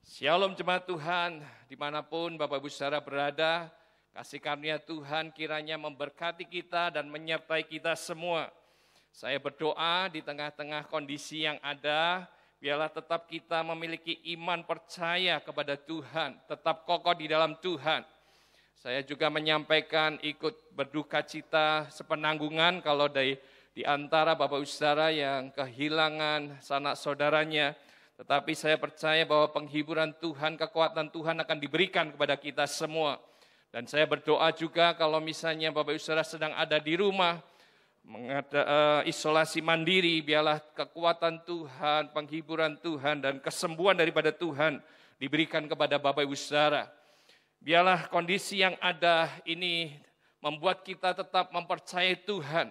Shalom jemaat Tuhan, dimanapun Bapak Ibu Saudara berada, kasih karunia Tuhan kiranya memberkati kita dan menyertai kita semua. Saya berdoa di tengah-tengah kondisi yang ada, biarlah tetap kita memiliki iman percaya kepada Tuhan, tetap kokoh di dalam Tuhan. Saya juga menyampaikan ikut berduka cita sepenanggungan kalau di antara Bapak Ibu Saudara yang kehilangan sanak saudaranya. Tetapi saya percaya bahwa penghiburan Tuhan, kekuatan Tuhan akan diberikan kepada kita semua. Dan saya berdoa juga kalau misalnya Bapak Ibu Saudara sedang ada di rumah, isolasi mandiri, biarlah kekuatan Tuhan, penghiburan Tuhan, dan kesembuhan daripada Tuhan diberikan kepada Bapak Ibu Saudara. Biarlah kondisi yang ada ini membuat kita tetap mempercayai Tuhan.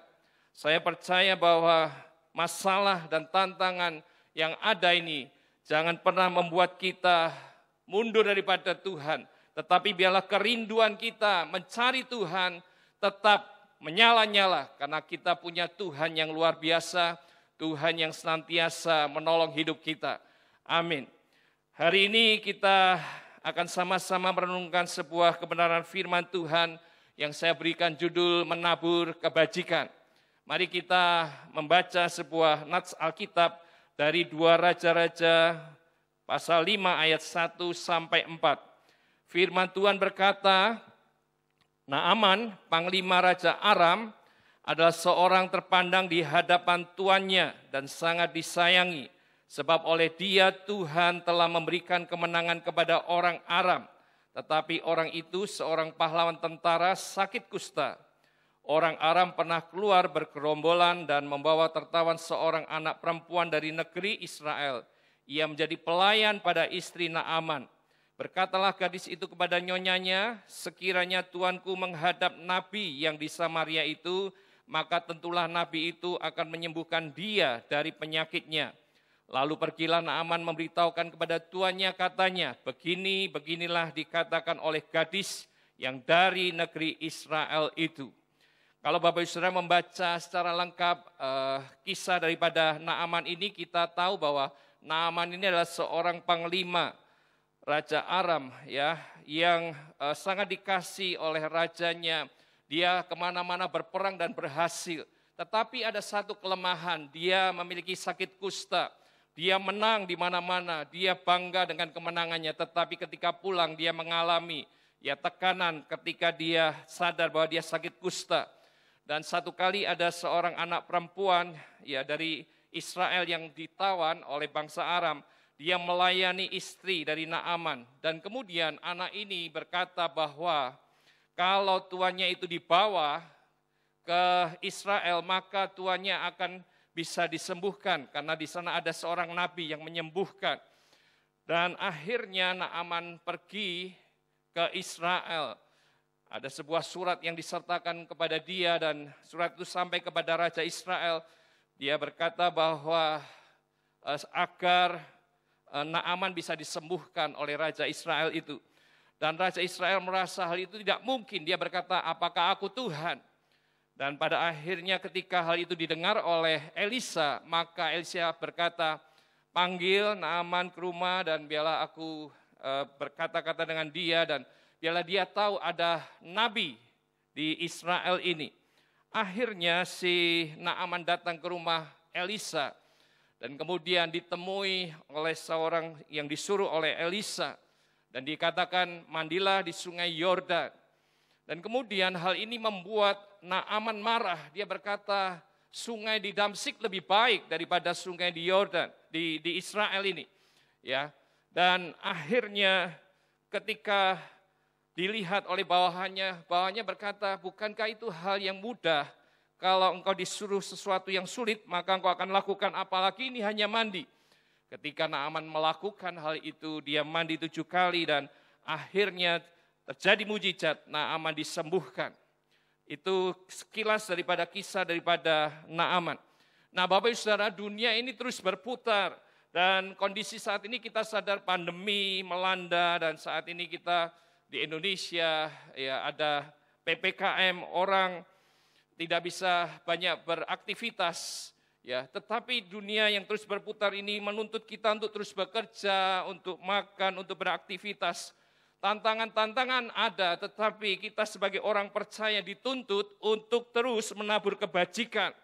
Saya percaya bahwa masalah dan tantangan yang ada ini jangan pernah membuat kita mundur daripada Tuhan. Tetapi biarlah kerinduan kita mencari Tuhan tetap menyala-nyala. Karena kita punya Tuhan yang luar biasa, Tuhan yang senantiasa menolong hidup kita. Amin. Hari ini kita akan sama-sama merenungkan sebuah kebenaran firman Tuhan yang saya berikan judul menabur kebajikan. Mari kita membaca sebuah nats Alkitab dari 2 Raja-Raja pasal 5 ayat 1 sampai 4. Firman Tuhan berkata, Naaman, panglima Raja Aram, adalah seorang terpandang di hadapan tuannya dan sangat disayangi, sebab oleh dia Tuhan telah memberikan kemenangan kepada orang Aram. Tetapi orang itu seorang pahlawan tentara sakit kusta. Orang Aram pernah keluar bergerombolan dan membawa tertawan seorang anak perempuan dari negeri Israel. Ia menjadi pelayan pada istri Naaman. Berkatalah gadis itu kepada nyonyanya, sekiranya tuanku menghadap nabi yang di Samaria itu, maka tentulah nabi itu akan menyembuhkan dia dari penyakitnya. Lalu pergilah Naaman memberitahukan kepada tuannya, katanya, beginilah dikatakan oleh gadis yang dari negeri Israel itu. Kalau Bapak Ibu Saudara membaca secara lengkap kisah daripada Naaman ini, kita tahu bahwa Naaman ini adalah seorang panglima Raja Aram ya, yang sangat dikasih oleh rajanya. Dia kemana-mana berperang dan berhasil. Tetapi ada satu kelemahan, dia memiliki sakit kusta. Dia menang di mana-mana, dia bangga dengan kemenangannya. Tetapi ketika pulang dia mengalami tekanan ketika dia sadar bahwa dia sakit kusta. Dan satu kali ada seorang anak perempuan dari Israel yang ditawan oleh bangsa Aram. Dia melayani istri dari Naaman. Dan kemudian anak ini berkata bahwa kalau tuannya itu dibawa ke Israel, maka tuannya akan bisa disembuhkan. Karena di sana ada seorang nabi yang menyembuhkan. Dan akhirnya Naaman pergi ke Israel. Ada sebuah surat yang disertakan kepada dia dan surat itu sampai kepada Raja Israel. Dia berkata bahwa agar Naaman bisa disembuhkan oleh Raja Israel itu. Dan Raja Israel merasa hal itu tidak mungkin. Dia berkata, apakah aku Tuhan? Dan pada akhirnya ketika hal itu didengar oleh Elisa, maka Elisa berkata, panggil Naaman ke rumah dan biarlah aku berkata-kata dengan dia dan biarlah dia tahu ada nabi di Israel ini. Akhirnya si Naaman datang ke rumah Elisa dan kemudian ditemui oleh seorang yang disuruh oleh Elisa dan dikatakan mandilah di sungai Yordan. Dan kemudian hal ini membuat Naaman marah. Dia berkata sungai di Damsyik lebih baik daripada sungai di Yordan di Israel ini. Ya. Dan akhirnya ketika dilihat oleh bawahannya berkata, bukankah itu hal yang mudah? Kalau engkau disuruh sesuatu yang sulit, maka engkau akan lakukan, apalagi ini hanya mandi. Ketika Naaman melakukan hal itu, dia mandi 7 kali dan akhirnya terjadi mujizat, Naaman disembuhkan. Itu sekilas daripada kisah daripada Naaman. Nah Bapak Ibu Saudara, dunia ini terus berputar. Dan kondisi saat ini kita sadar pandemi melanda dan saat ini kita di Indonesia ada PPKM, orang tidak bisa banyak beraktivitas Ya, tetapi dunia yang terus berputar ini menuntut kita untuk terus bekerja, untuk makan, untuk beraktivitas. Tantangan-tantangan ada, tetapi kita sebagai orang percaya dituntut untuk terus menabur kebajikan.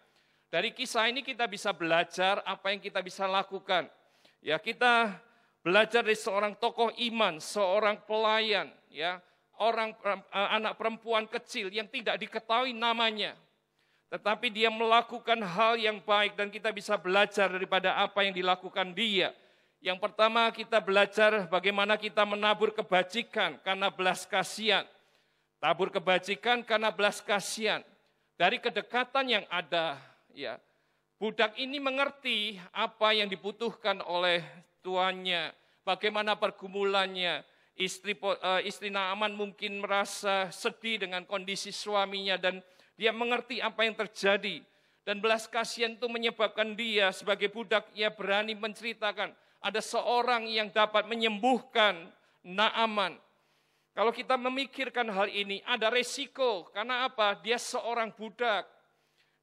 Dari kisah ini kita bisa belajar apa yang kita bisa lakukan. Ya, kita belajar dari seorang tokoh iman, seorang pelayan, ya, anak perempuan kecil yang tidak diketahui namanya. Tetapi dia melakukan hal yang baik dan kita bisa belajar daripada apa yang dilakukan dia. Yang pertama kita belajar bagaimana kita menabur kebajikan karena belas kasihan. Tabur kebajikan karena belas kasihan. Dari kedekatan yang ada, ya, budak ini mengerti apa yang dibutuhkan oleh tuannya, bagaimana pergumulannya. Istri Naaman mungkin merasa sedih dengan kondisi suaminya dan dia mengerti apa yang terjadi. Dan belas kasihan itu menyebabkan dia sebagai budak, ia berani menceritakan ada seorang yang dapat menyembuhkan Naaman. Kalau kita memikirkan hal ini, ada resiko. Karena apa? Dia seorang budak.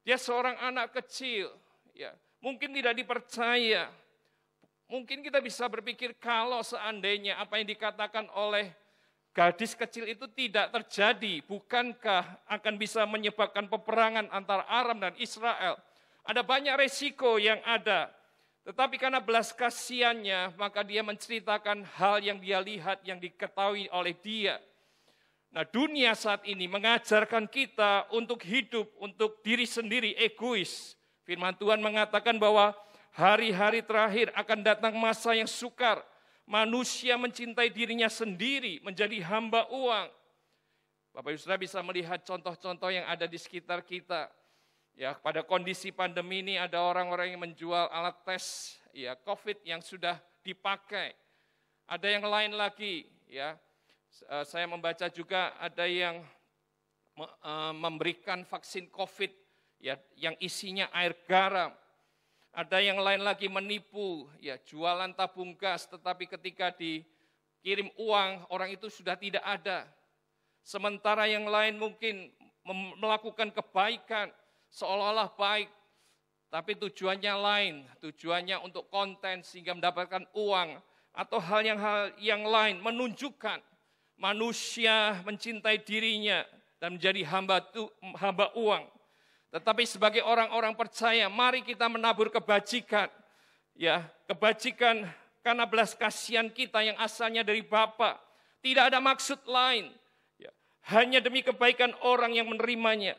Dia seorang anak kecil. Ya, mungkin tidak dipercaya. Mungkin kita bisa berpikir kalau seandainya apa yang dikatakan oleh gadis kecil itu tidak terjadi, bukankah akan bisa menyebabkan peperangan antara Aram dan Israel? Ada banyak resiko yang ada. Tetapi karena belas kasihannya, maka dia menceritakan hal yang dia lihat, yang diketahui oleh dia. Nah, dunia saat ini mengajarkan kita untuk hidup, untuk diri sendiri, egois. Firman Tuhan mengatakan bahwa hari-hari terakhir akan datang masa yang sukar. Manusia mencintai dirinya sendiri, menjadi hamba uang. Bapak Ibu Saudara bisa melihat contoh-contoh yang ada di sekitar kita. Ya, pada kondisi pandemi ini ada orang-orang yang menjual alat tes ya COVID yang sudah dipakai. Ada yang lain lagi, ya. Saya membaca juga ada yang memberikan vaksin COVID ya yang isinya air garam. Ada yang lain lagi menipu, ya jualan tabung gas, tetapi ketika dikirim uang, orang itu sudah tidak ada. Sementara yang lain mungkin melakukan kebaikan, seolah-olah baik, tapi tujuannya lain, tujuannya untuk konten sehingga mendapatkan uang, atau hal yang lain menunjukkan manusia mencintai dirinya dan menjadi hamba uang. Tetapi sebagai orang-orang percaya, mari kita menabur kebajikan. Ya, kebajikan karena belas kasihan kita yang asalnya dari Bapa. Tidak ada maksud lain. Ya, hanya demi kebaikan orang yang menerimanya.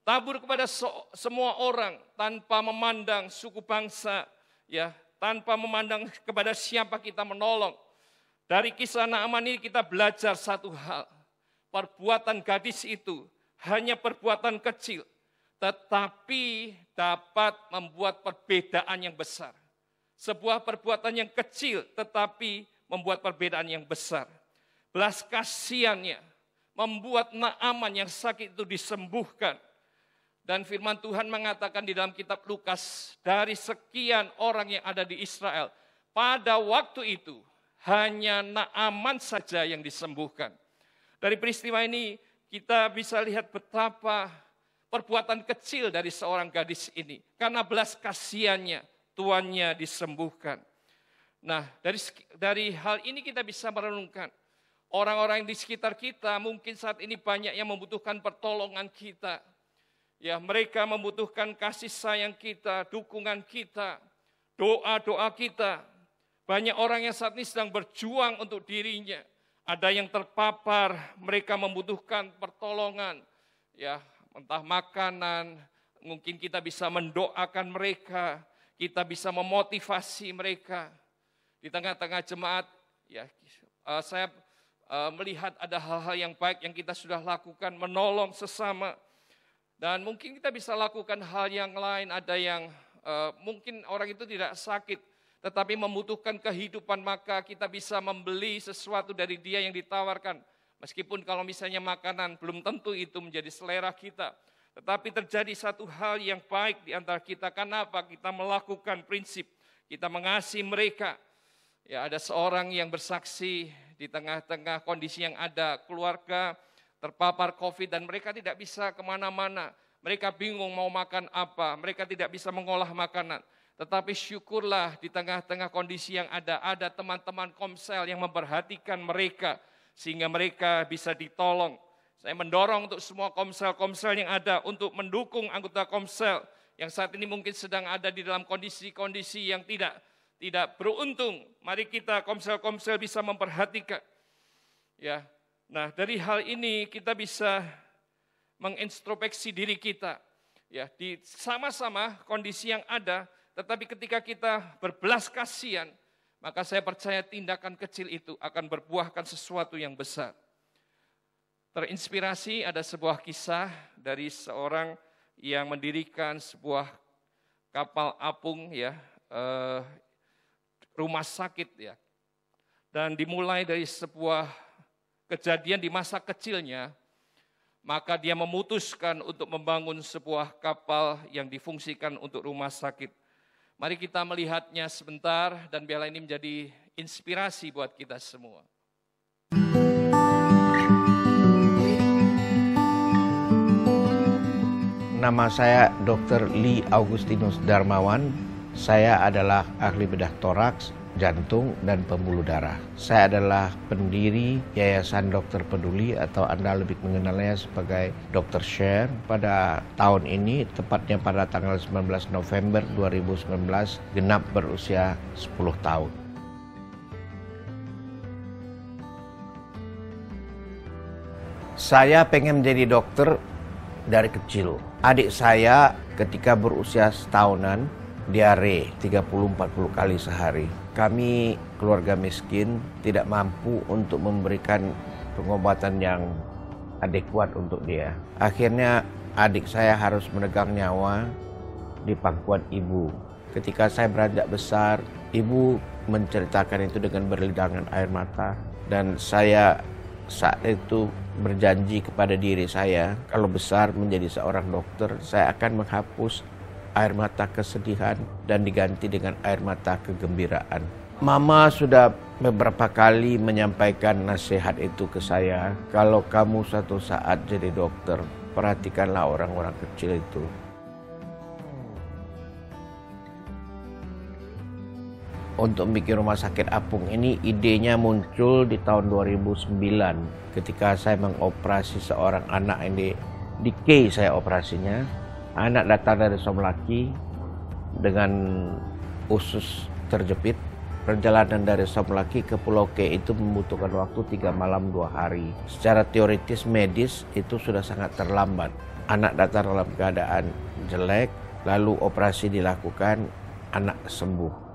Tabur kepada semua orang tanpa memandang suku bangsa, ya, tanpa memandang kepada siapa kita menolong. Dari kisah Naaman ini kita belajar satu hal. Perbuatan gadis itu hanya perbuatan kecil, tetapi dapat membuat perbedaan yang besar. Sebuah perbuatan yang kecil, tetapi membuat perbedaan yang besar. Belas kasihannya membuat Naaman yang sakit itu disembuhkan. Dan firman Tuhan mengatakan di dalam kitab Lukas, dari sekian orang yang ada di Israel, pada waktu itu hanya Naaman saja yang disembuhkan. Dari peristiwa ini kita bisa lihat betapa perbuatan kecil dari seorang gadis ini. Karena belas kasihannya, tuannya disembuhkan. Nah, dari hal ini kita bisa merenungkan. Orang-orang yang di sekitar kita mungkin saat ini banyak yang membutuhkan pertolongan kita. Ya, mereka membutuhkan kasih sayang kita, dukungan kita, doa-doa kita. Banyak orang yang saat ini sedang berjuang untuk dirinya. Ada yang terpapar, mereka membutuhkan pertolongan. Ya, entah makanan, mungkin kita bisa mendoakan mereka, kita bisa memotivasi mereka. Di tengah-tengah jemaat, ya, saya melihat ada hal-hal yang baik yang kita sudah lakukan, menolong sesama. Dan mungkin kita bisa lakukan hal yang lain, ada yang mungkin orang itu tidak sakit, tetapi membutuhkan kehidupan, maka kita bisa membeli sesuatu dari dia yang ditawarkan. Meskipun kalau misalnya makanan belum tentu itu menjadi selera kita. Tetapi terjadi satu hal yang baik di antara kita. Kenapa? Kita melakukan prinsip. Kita mengasihi mereka. Ya, ada seorang yang bersaksi di tengah-tengah kondisi yang ada. Keluarga terpapar COVID dan mereka tidak bisa kemana-mana. Mereka bingung mau makan apa, mereka tidak bisa mengolah makanan. Tetapi syukurlah di tengah-tengah kondisi yang ada teman-teman Komsel yang memperhatikan mereka, sehingga mereka bisa ditolong. Saya mendorong untuk semua Komsel-Komsel yang ada untuk mendukung anggota Komsel yang saat ini mungkin sedang ada di dalam kondisi-kondisi yang tidak beruntung. Mari kita Komsel-Komsel bisa memperhatikan. Ya, nah dari hal ini kita bisa mengintrospeksi diri kita, ya di sama-sama kondisi yang ada, tetapi ketika kita berbelas kasihan, maka saya percaya tindakan kecil itu akan berbuahkan sesuatu yang besar. Terinspirasi ada sebuah kisah dari seorang yang mendirikan sebuah kapal apung, ya rumah sakit, ya, dan dimulai dari sebuah kejadian di masa kecilnya. Maka dia memutuskan untuk membangun sebuah kapal yang difungsikan untuk rumah sakit. Mari kita melihatnya sebentar dan biarlah ini menjadi inspirasi buat kita semua. Nama saya Dr. Lee Augustinus Darmawan. Saya adalah ahli bedah toraks, jantung, dan pembuluh darah. Saya adalah pendiri Yayasan Dokter Peduli atau Anda lebih mengenalnya sebagai Dr. Share. Pada tahun ini, tepatnya pada tanggal 19 November 2019, genap berusia 10 tahun. Saya pengen menjadi dokter dari kecil. Adik saya ketika berusia setahunan, diare 30-40 kali sehari. Kami keluarga miskin tidak mampu untuk memberikan pengobatan yang adekuat untuk dia. Akhirnya adik saya harus menegang nyawa di pangkuan ibu. Ketika saya beranjak besar, ibu menceritakan itu dengan berlindangan air mata. Dan saya saat itu berjanji kepada diri saya, kalau besar menjadi seorang dokter, saya akan menghapus air mata kesedihan dan diganti dengan air mata kegembiraan. Mama sudah beberapa kali menyampaikan nasihat itu ke saya. Kalau kamu suatu saat jadi dokter, perhatikanlah orang-orang kecil itu. Untuk bikin rumah sakit apung ini, idenya muncul di tahun 2009 ketika saya mengoperasi seorang anak ini. Di K saya operasinya. Anak datang dari Somlaki dengan usus terjepit. Perjalanan dari Somlaki ke Pulau K itu membutuhkan waktu 3 malam 2 hari. Secara teoritis medis itu sudah sangat terlambat. Anak datang dalam keadaan jelek, lalu operasi dilakukan, anak sembuh.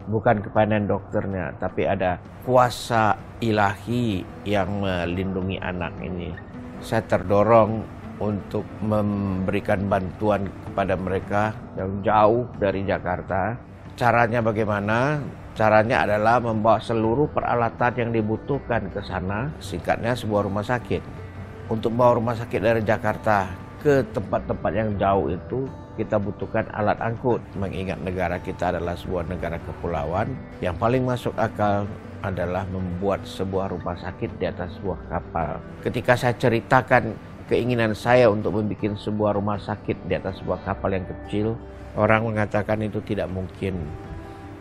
Bukan kepandaian dokternya, tapi ada kuasa ilahi yang melindungi anak ini. Saya terdorong untuk memberikan bantuan kepada mereka yang jauh dari Jakarta. Caranya bagaimana? Caranya adalah membawa seluruh peralatan yang dibutuhkan ke sana, singkatnya sebuah rumah sakit. Untuk membawa rumah sakit dari Jakarta ke tempat-tempat yang jauh itu, kita butuhkan alat angkut. Mengingat negara kita adalah sebuah negara kepulauan, yang paling masuk akal adalah membuat sebuah rumah sakit di atas sebuah kapal. Ketika saya ceritakan keinginan saya untuk membuat sebuah rumah sakit di atas sebuah kapal yang kecil, orang mengatakan itu tidak mungkin.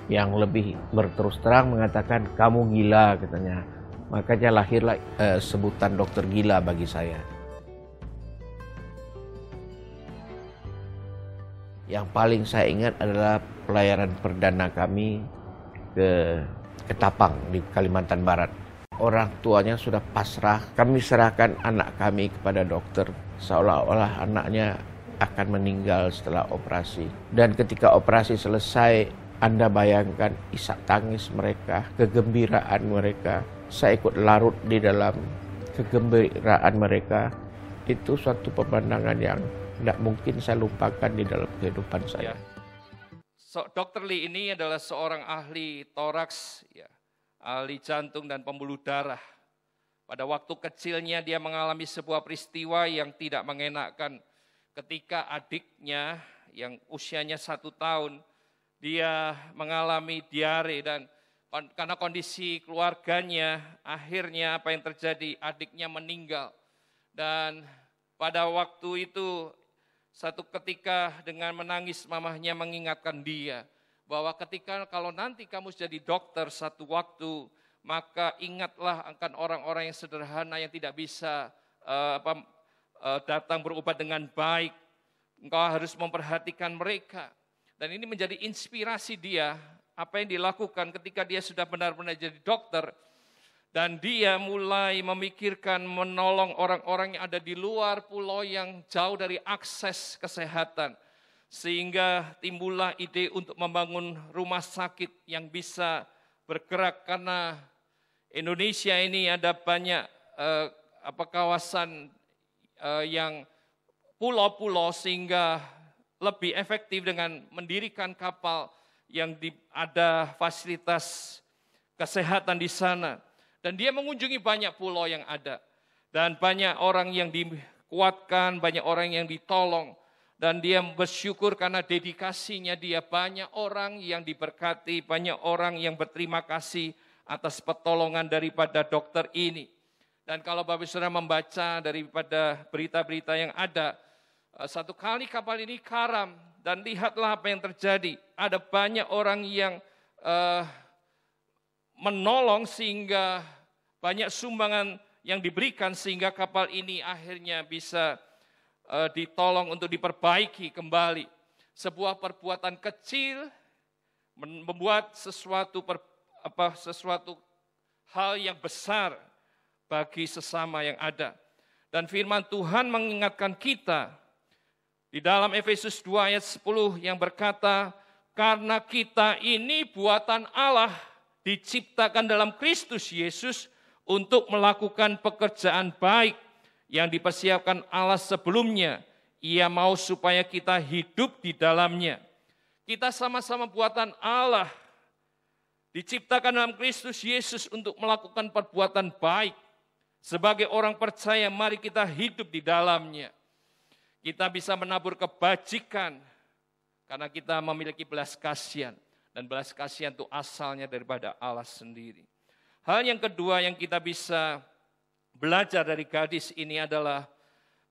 Yang lebih berterus terang mengatakan, kamu gila katanya. Makanya lahirlah sebutan dokter gila bagi saya. Yang paling saya ingat adalah pelayaran perdana kami ke Ketapang di Kalimantan Barat. Orang tuanya sudah pasrah, kami serahkan anak kami kepada dokter, seolah-olah anaknya akan meninggal setelah operasi. Dan ketika operasi selesai, Anda bayangkan isak tangis mereka, kegembiraan mereka. Saya ikut larut di dalam kegembiraan mereka. Itu suatu pemandangan yang tidak mungkin saya lupakan di dalam kehidupan saya. Dr. Lee ini adalah seorang ahli toraks, ya, ahli jantung dan pembuluh darah. Pada waktu kecilnya dia mengalami sebuah peristiwa yang tidak mengenakan ketika adiknya yang usianya 1 tahun, dia mengalami diare dan karena kondisi keluarganya, akhirnya apa yang terjadi, adiknya meninggal. Dan pada waktu itu Satu ketika dengan menangis mamahnya mengingatkan dia bahwa ketika kalau nanti kamu jadi dokter satu waktu, maka ingatlah akan orang-orang yang sederhana yang tidak bisa datang berobat dengan baik. Engkau harus memperhatikan mereka. Dan ini menjadi inspirasi dia, apa yang dilakukan ketika dia sudah benar-benar jadi dokter. Dan dia mulai memikirkan menolong orang-orang yang ada di luar pulau yang jauh dari akses kesehatan. Sehingga timbullah ide untuk membangun rumah sakit yang bisa bergerak. Karena Indonesia ini ada banyak kawasan yang pulau-pulau sehingga lebih efektif dengan mendirikan kapal yang ada fasilitas kesehatan di sana. Dan dia mengunjungi banyak pulau yang ada. Dan banyak orang yang dikuatkan, banyak orang yang ditolong. Dan dia bersyukur karena dedikasinya dia. Banyak orang yang diberkati, banyak orang yang berterima kasih atas pertolongan daripada dokter ini. Dan kalau Bapak Saudara membaca daripada berita-berita yang ada, satu kali kapal ini karam dan lihatlah apa yang terjadi. Ada banyak orang yang menolong sehingga banyak sumbangan yang diberikan sehingga kapal ini akhirnya bisa ditolong untuk diperbaiki kembali. Sebuah perbuatan kecil membuat sesuatu hal yang besar bagi sesama yang ada. Dan firman Tuhan mengingatkan kita di dalam Efesus 2 ayat 10 yang berkata, karena kita ini buatan Allah diciptakan dalam Kristus Yesus untuk melakukan pekerjaan baik yang dipersiapkan Allah sebelumnya. Ia mau supaya kita hidup di dalamnya. Kita sama-sama buatan Allah, diciptakan dalam Kristus Yesus untuk melakukan perbuatan baik. Sebagai orang percaya, mari kita hidup di dalamnya. Kita bisa menabur kebajikan karena kita memiliki belas kasihan. Dan belas kasihan itu asalnya daripada Allah sendiri. Hal yang kedua yang kita bisa belajar dari gadis ini adalah,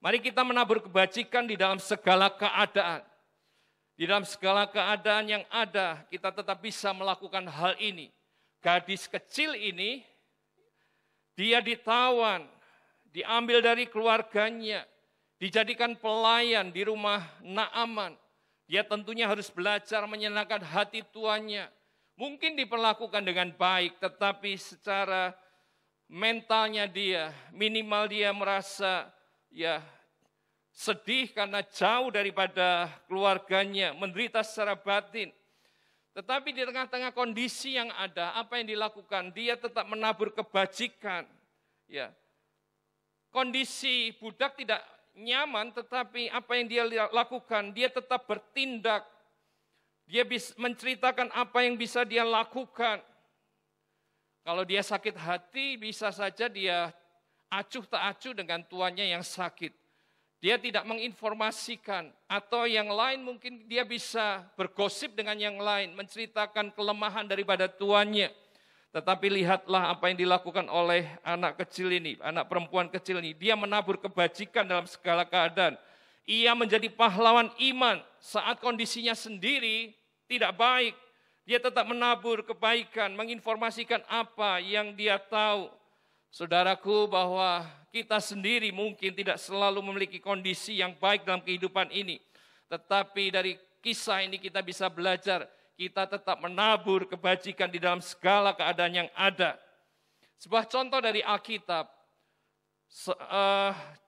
mari kita menabur kebajikan di dalam segala keadaan. Di dalam segala keadaan yang ada, kita tetap bisa melakukan hal ini. Gadis kecil ini, dia ditawan, diambil dari keluarganya, dijadikan pelayan di rumah Naaman. Dia tentunya harus belajar menyenangkan hati tuannya. Mungkin diperlakukan dengan baik, tetapi secara mentalnya dia, minimal dia merasa sedih karena jauh daripada keluarganya, menderita secara batin. Tetapi di tengah-tengah kondisi yang ada, apa yang dilakukan? Dia tetap menabur kebajikan. Kondisi budak tidak nyaman, tetapi apa yang dia lakukan? Dia tetap bertindak. Dia bisa menceritakan apa yang bisa dia lakukan. Kalau dia sakit hati, bisa saja dia acuh tak acuh dengan tuannya yang sakit. Dia tidak menginformasikan, atau yang lain mungkin dia bisa bergosip dengan yang lain, menceritakan kelemahan daripada tuannya. Tetapi lihatlah apa yang dilakukan oleh anak kecil ini, anak perempuan kecil ini. Dia menabur kebajikan dalam segala keadaan. Ia menjadi pahlawan iman saat kondisinya sendiri tidak baik. Dia tetap menabur kebaikan, menginformasikan apa yang dia tahu. Saudaraku, bahwa kita sendiri mungkin tidak selalu memiliki kondisi yang baik dalam kehidupan ini. Tetapi dari kisah ini kita bisa belajar, kita tetap menabur kebajikan di dalam segala keadaan yang ada. Sebuah contoh dari Alkitab,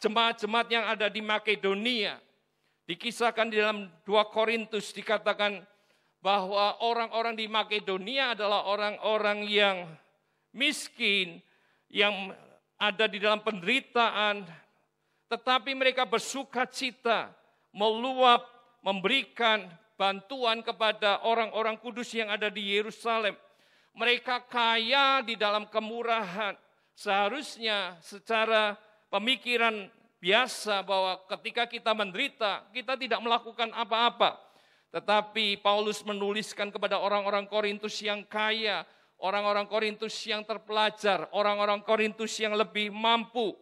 jemaat-jemaat yang ada di Makedonia, dikisahkan di dalam 2 Korintus, dikatakan bahwa orang-orang di Makedonia adalah orang-orang yang miskin, yang ada di dalam penderitaan, tetapi mereka bersuka cita, meluap, memberikan bantuan kepada orang-orang kudus yang ada di Yerusalem. Mereka kaya di dalam kemurahan. Seharusnya secara pemikiran biasa bahwa ketika kita menderita, kita tidak melakukan apa-apa. Tetapi Paulus menuliskan kepada orang-orang Korintus yang kaya, orang-orang Korintus yang terpelajar, orang-orang Korintus yang lebih mampu,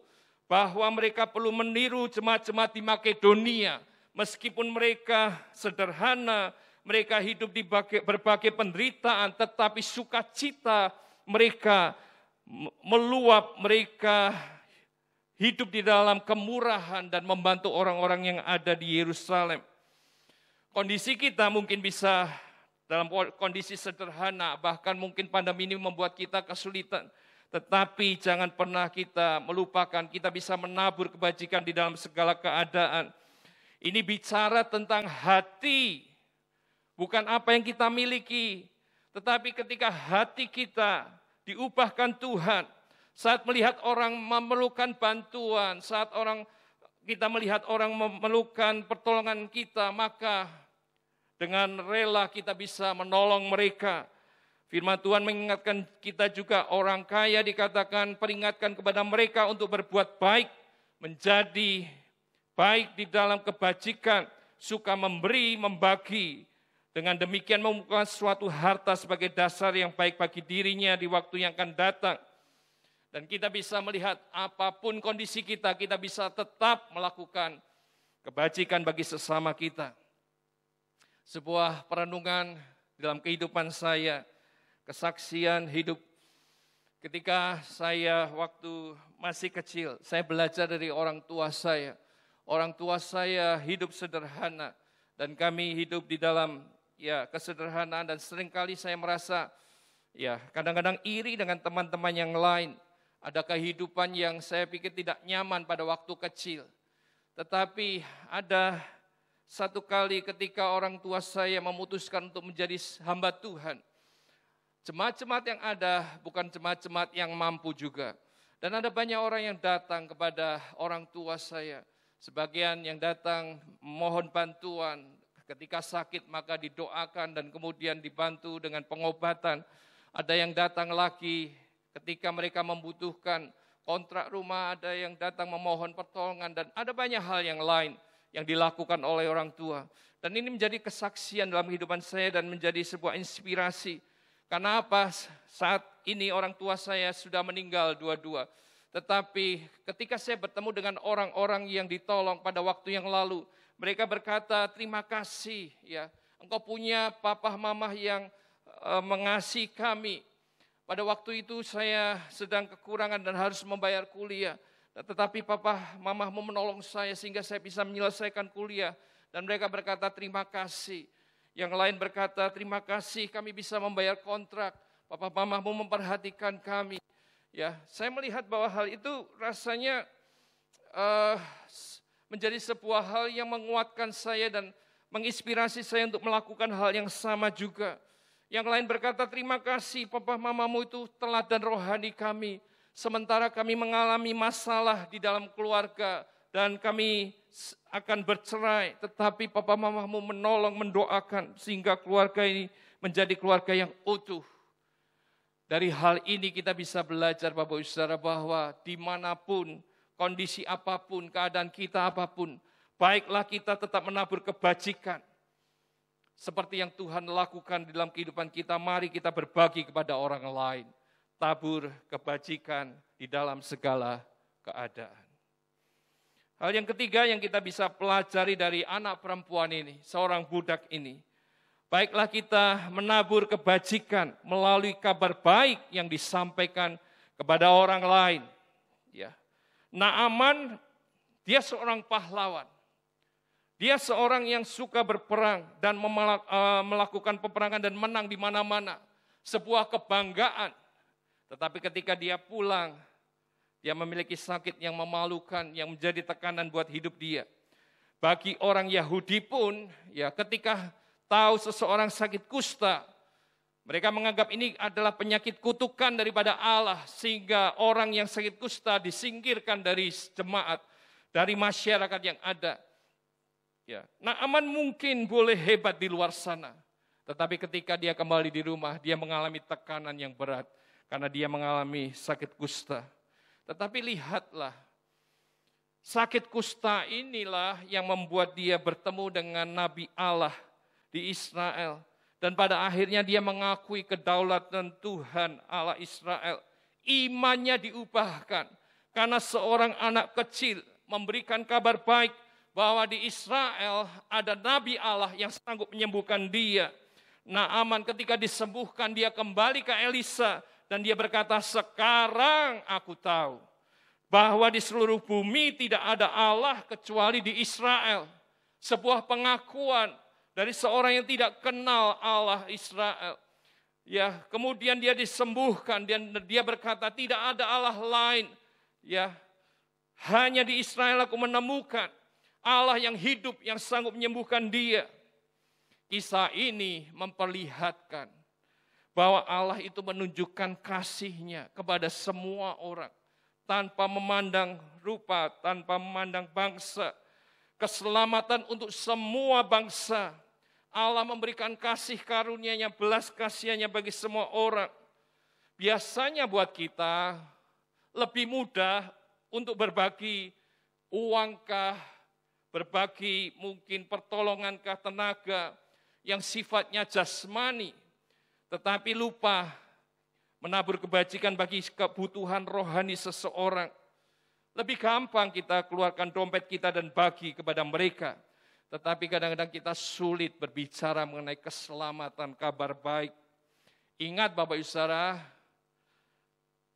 bahwa mereka perlu meniru jemaat-jemaat di Makedonia, meskipun mereka sederhana, mereka hidup di berbagai penderitaan, tetapi sukacita mereka meluap, mereka hidup di dalam kemurahan dan membantu orang-orang yang ada di Yerusalem. Kondisi kita mungkin bisa dalam kondisi sederhana, bahkan mungkin pandemi ini membuat kita kesulitan. Tetapi jangan pernah kita melupakan, kita bisa menabur kebajikan di dalam segala keadaan. Ini bicara tentang hati, bukan apa yang kita miliki. Tetapi ketika hati kita diubahkan Tuhan, saat melihat orang memerlukan bantuan, saat kita melihat orang memerlukan pertolongan kita, maka dengan rela kita bisa menolong mereka. Firman Tuhan mengingatkan kita juga, orang kaya dikatakan peringatkan kepada mereka untuk berbuat baik, menjadi baik di dalam kebajikan, suka memberi, membagi. Dengan demikian membuka suatu harta sebagai dasar yang baik bagi dirinya di waktu yang akan datang. Dan kita bisa melihat apapun kondisi kita, kita bisa tetap melakukan kebajikan bagi sesama kita. Sebuah perenungan dalam kehidupan saya, kesaksian hidup. Ketika saya waktu masih kecil, saya belajar dari orang tua saya. Orang tua saya hidup sederhana dan kami hidup di dalam kesederhanaan, dan seringkali saya merasa kadang-kadang iri dengan teman-teman yang lain. Ada kehidupan yang saya pikir tidak nyaman pada waktu kecil. Tetapi ada satu kali ketika orang tua saya memutuskan untuk menjadi hamba Tuhan. Jemaat-jemaat yang ada bukan jemaat-jemaat yang mampu juga. Dan ada banyak orang yang datang kepada orang tua saya. Sebagian yang datang mohon bantuan, ketika sakit maka didoakan dan kemudian dibantu dengan pengobatan. Ada yang datang lagi ketika mereka membutuhkan kontrak rumah, ada yang datang memohon pertolongan, dan ada banyak hal yang lain yang dilakukan oleh orang tua. Dan ini menjadi kesaksian dalam kehidupan saya dan menjadi sebuah inspirasi. Karena apa? Saat ini orang tua saya sudah meninggal dua-dua. Tetapi ketika saya bertemu dengan orang-orang yang ditolong pada waktu yang lalu, mereka berkata, terima kasih ya, engkau punya papa mama yang mengasihi kami. Pada waktu itu saya sedang kekurangan dan harus membayar kuliah. Tetapi papa mamamu menolong saya sehingga saya bisa menyelesaikan kuliah. Dan mereka berkata terima kasih. Yang lain berkata terima kasih kami bisa membayar kontrak. Papa mamamu memperhatikan kami. Ya, saya melihat bahwa hal itu rasanya menjadi sebuah hal yang menguatkan saya dan menginspirasi saya untuk melakukan hal yang sama juga. Yang lain berkata terima kasih papa mamamu itu teladan rohani kami. Sementara kami mengalami masalah di dalam keluarga dan kami akan bercerai, tetapi papa mamamu menolong, mendoakan sehingga keluarga ini menjadi keluarga yang utuh. Dari hal ini kita bisa belajar Bapak Ibu Saudara bahwa dimanapun, kondisi apapun, keadaan kita apapun, baiklah kita tetap menabur kebajikan. Seperti yang Tuhan lakukan di dalam kehidupan kita, mari kita berbagi kepada orang lain. Tabur kebajikan di dalam segala keadaan. Hal yang ketiga yang kita bisa pelajari dari anak perempuan ini, seorang budak ini. Baiklah kita menabur kebajikan melalui kabar baik yang disampaikan kepada orang lain. Ya. Naaman, dia seorang pahlawan. Dia seorang yang suka berperang dan melakukan peperangan dan menang di mana-mana. Sebuah kebanggaan. Tetapi ketika dia pulang, dia memiliki sakit yang memalukan, yang menjadi tekanan buat hidup dia. Bagi orang Yahudi pun, ya ketika tahu seseorang sakit kusta, mereka menganggap ini adalah penyakit kutukan daripada Allah, sehingga orang yang sakit kusta disingkirkan dari jemaat, dari masyarakat yang ada. Ya, Naaman mungkin boleh hebat di luar sana, tetapi ketika dia kembali di rumah, dia mengalami tekanan yang berat. Karena dia mengalami sakit kusta. Tetapi lihatlah, sakit kusta inilah yang membuat dia bertemu dengan Nabi Allah di Israel. Dan pada akhirnya dia mengakui kedaulatan Tuhan Allah Israel. Imannya diubahkan. Karena seorang anak kecil memberikan kabar baik bahwa di Israel ada nabi Allah yang sanggup menyembuhkan dia. Naaman ketika disembuhkan, dia kembali ke Elisa dan dia berkata, sekarang aku tahu bahwa di seluruh bumi tidak ada Allah kecuali di Israel. Sebuah pengakuan dari seorang yang tidak kenal Allah Israel. Ya, kemudian dia disembuhkan dan dia berkata, tidak ada Allah lain. Ya, hanya di Israel aku menemukan Allah yang hidup, yang sanggup menyembuhkan dia. Kisah ini memperlihatkan bahwa Allah itu menunjukkan kasih-Nya kepada semua orang. Tanpa memandang rupa, tanpa memandang bangsa. Keselamatan untuk semua bangsa. Allah memberikan kasih karunia-Nya, belas kasihan-Nya bagi semua orang. Biasanya buat kita lebih mudah untuk berbagi uangkah, berbagi mungkin pertolongankah, tenaga, yang sifatnya jasmani, tetapi lupa menabur kebajikan bagi kebutuhan rohani seseorang. Lebih gampang kita keluarkan dompet kita dan bagi kepada mereka. Tetapi kadang-kadang kita sulit berbicara mengenai keselamatan, kabar baik. Ingat Bapak Ibu Saudara,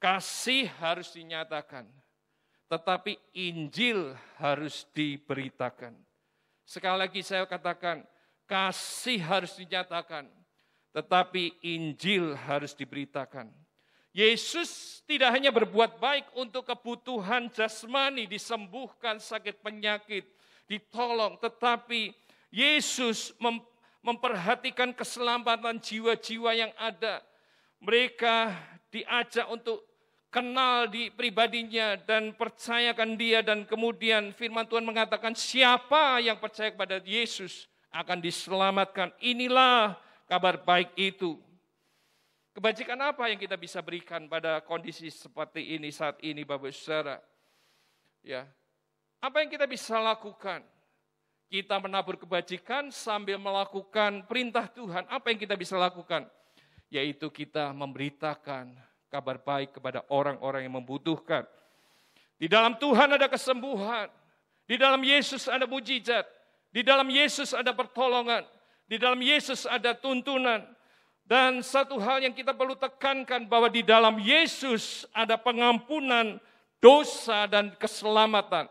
kasih harus dinyatakan, tetapi Injil harus diberitakan. Sekali lagi saya katakan, kasih harus dinyatakan, tetapi Injil harus diberitakan. Yesus tidak hanya berbuat baik untuk kebutuhan jasmani, disembuhkan sakit penyakit, ditolong, tetapi Yesus memperhatikan keselamatan jiwa-jiwa yang ada. Mereka diajak untuk kenal di pribadinya dan percayakan dia, dan kemudian firman Tuhan mengatakan siapa yang percaya kepada Yesus akan diselamatkan. Inilah kabar baik itu. Kebajikan apa yang kita bisa berikan pada kondisi seperti ini saat ini Bapak Saudara? Ya. Apa yang kita bisa lakukan? Kita menabur kebajikan sambil melakukan perintah Tuhan. Apa yang kita bisa lakukan? Yaitu kita memberitakan kabar baik kepada orang-orang yang membutuhkan. Di dalam Tuhan ada kesembuhan. Di dalam Yesus ada mujizat. Di dalam Yesus ada pertolongan, di dalam Yesus ada tuntunan. Dan satu hal yang kita perlu tekankan bahwa di dalam Yesus ada pengampunan dosa dan keselamatan.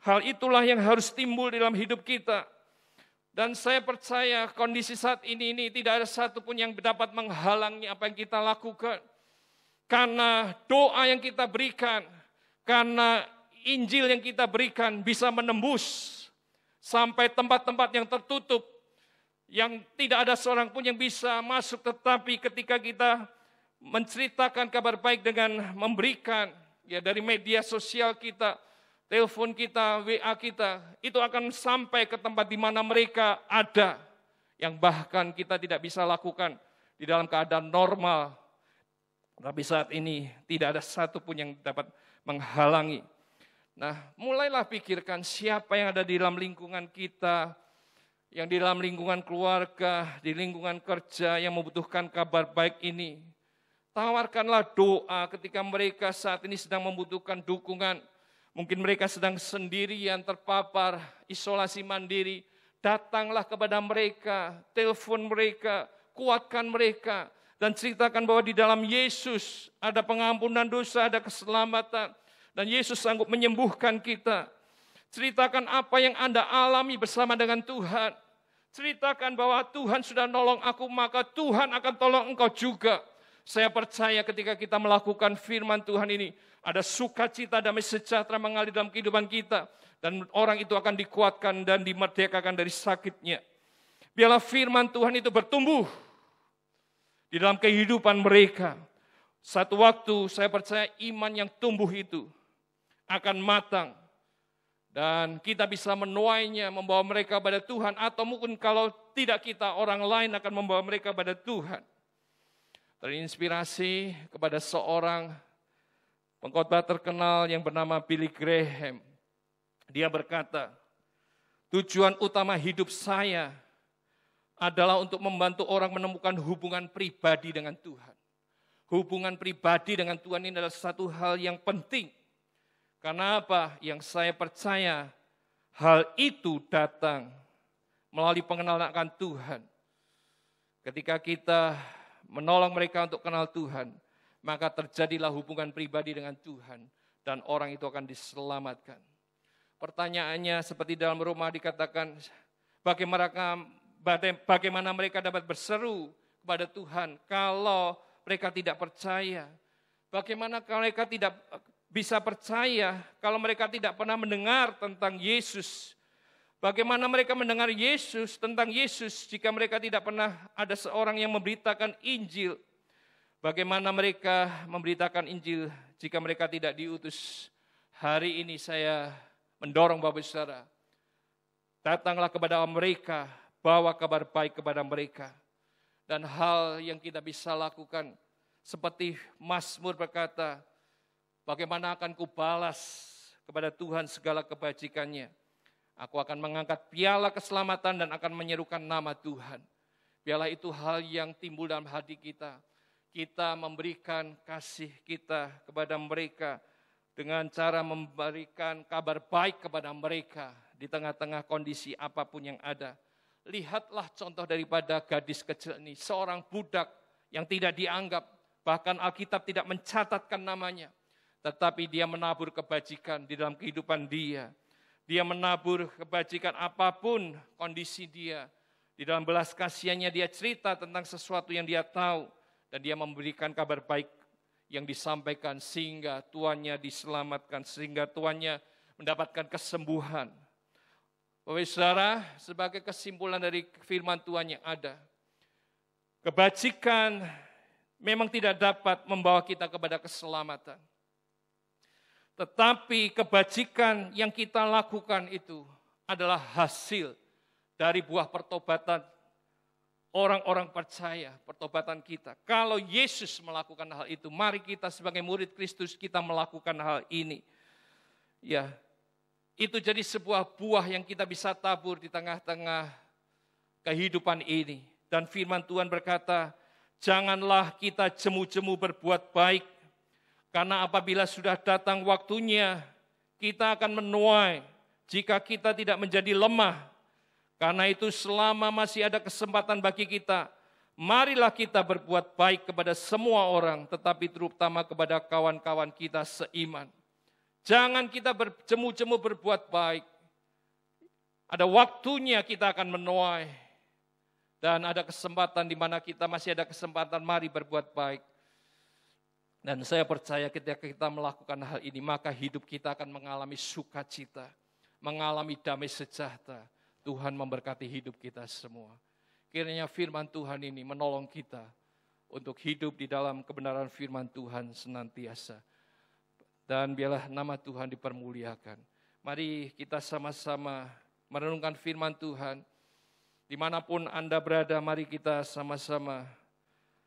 Hal itulah yang harus timbul dalam hidup kita. Dan saya percaya kondisi saat ini tidak ada satupun yang dapat menghalangi apa yang kita lakukan. Karena doa yang kita berikan, karena Injil yang kita berikan bisa menembus sampai tempat-tempat yang tertutup, yang tidak ada seorang pun yang bisa masuk. Tetapi ketika kita menceritakan kabar baik dengan memberikan, ya dari media sosial kita, telepon kita, WA kita, itu akan sampai ke tempat di mana mereka ada, yang bahkan kita tidak bisa lakukan di dalam keadaan normal. Tapi saat ini tidak ada satupun yang dapat menghalangi. Nah, mulailah pikirkan siapa yang ada di dalam lingkungan kita, yang di dalam lingkungan keluarga, di lingkungan kerja yang membutuhkan kabar baik ini. Tawarkanlah doa ketika mereka saat ini sedang membutuhkan dukungan. Mungkin mereka sedang sendirian, terpapar, isolasi mandiri. Datanglah kepada mereka, telepon mereka, kuatkan mereka, dan ceritakan bahwa di dalam Yesus ada pengampunan dosa, ada keselamatan. Dan Yesus sanggup menyembuhkan kita. Ceritakan apa yang Anda alami bersama dengan Tuhan. Ceritakan bahwa Tuhan sudah nolong aku, maka Tuhan akan tolong engkau juga. Saya percaya ketika kita melakukan firman Tuhan ini, ada sukacita, damai sejahtera mengalir dalam kehidupan kita. Dan orang itu akan dikuatkan dan dimerdekakan dari sakitnya. Biarlah firman Tuhan itu bertumbuh di dalam kehidupan mereka. Satu waktu saya percaya iman yang tumbuh itu akan matang. Dan kita bisa menuainya, membawa mereka pada Tuhan. Atau mungkin kalau tidak kita, orang lain akan membawa mereka pada Tuhan. Terinspirasi kepada seorang pengkhotbah terkenal yang bernama Billy Graham. Dia berkata, tujuan utama hidup saya adalah untuk membantu orang menemukan hubungan pribadi dengan Tuhan. Hubungan pribadi dengan Tuhan ini adalah satu hal yang penting. Karena apa? Yang saya percaya Hal itu datang melalui pengenalan akan Tuhan. Ketika kita menolong mereka untuk kenal Tuhan, maka terjadilah hubungan pribadi dengan Tuhan dan orang itu akan diselamatkan. Pertanyaannya seperti dalam Roma dikatakan, bagaimana mereka dapat berseru kepada Tuhan kalau mereka tidak percaya? Bagaimana kalau mereka tidak bisa percaya kalau mereka tidak pernah mendengar tentang Yesus? Bagaimana mereka mendengar Yesus tentang Yesus jika mereka tidak pernah ada seorang yang memberitakan Injil? Bagaimana mereka memberitakan Injil jika mereka tidak diutus? Hari ini saya mendorong Bapak Saudara, datanglah kepada mereka, bawa kabar baik kepada mereka. Dan hal yang kita bisa lakukan, seperti Mazmur berkata, bagaimana akan kubalas kepada Tuhan segala kebajikannya? Aku akan mengangkat piala keselamatan dan akan menyerukan nama Tuhan. Biarlah itu hal yang timbul dalam hati kita. Kita memberikan kasih kita kepada mereka dengan cara memberikan kabar baik kepada mereka di tengah-tengah kondisi apapun yang ada. Lihatlah contoh daripada gadis kecil ini, seorang budak yang tidak dianggap, bahkan Alkitab tidak mencatatkan namanya, tetapi dia menabur kebajikan di dalam kehidupan dia. Dia menabur kebajikan apapun kondisi dia. Di dalam belas kasihannya dia cerita tentang sesuatu yang dia tahu. Dan dia memberikan kabar baik yang disampaikan sehingga tuannya diselamatkan. Sehingga tuannya mendapatkan kesembuhan. Bapak Saudara, sebagai kesimpulan dari firman Tuhan yang ada. Kebajikan memang tidak dapat membawa kita kepada keselamatan. Tetapi kebajikan yang kita lakukan itu adalah hasil dari buah pertobatan orang-orang percaya, pertobatan kita. Kalau Yesus melakukan hal itu, mari kita sebagai murid Kristus kita melakukan hal ini. Ya, itu jadi sebuah buah yang kita bisa tabur di tengah-tengah kehidupan ini. Dan firman Tuhan berkata, janganlah kita jemu-jemu berbuat baik, karena apabila sudah datang waktunya, kita akan menuai jika kita tidak menjadi lemah. Karena itu selama masih ada kesempatan bagi kita, marilah kita berbuat baik kepada semua orang, tetapi terutama kepada kawan-kawan kita seiman. Jangan kita berjemu-jemu berbuat baik. Ada waktunya kita akan menuai. Dan ada kesempatan di mana kita masih ada kesempatan, mari berbuat baik. Dan saya percaya ketika kita melakukan hal ini, maka hidup kita akan mengalami sukacita, mengalami damai sejahtera. Tuhan memberkati hidup kita semua. Kiranya firman Tuhan ini menolong kita untuk hidup di dalam kebenaran firman Tuhan senantiasa. Dan biarlah nama Tuhan dipermuliakan. Mari kita sama-sama merenungkan firman Tuhan. Dimanapun Anda berada, mari kita sama-sama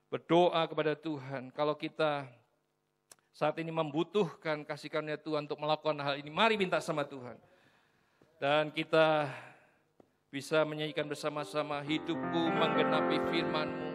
berdoa kepada Tuhan. Kalau kita saat ini membutuhkan kasih karunia Tuhan untuk melakukan hal ini, mari minta sama Tuhan. Dan kita bisa menyanyikan bersama-sama, hidupku menggenapi firman-Mu.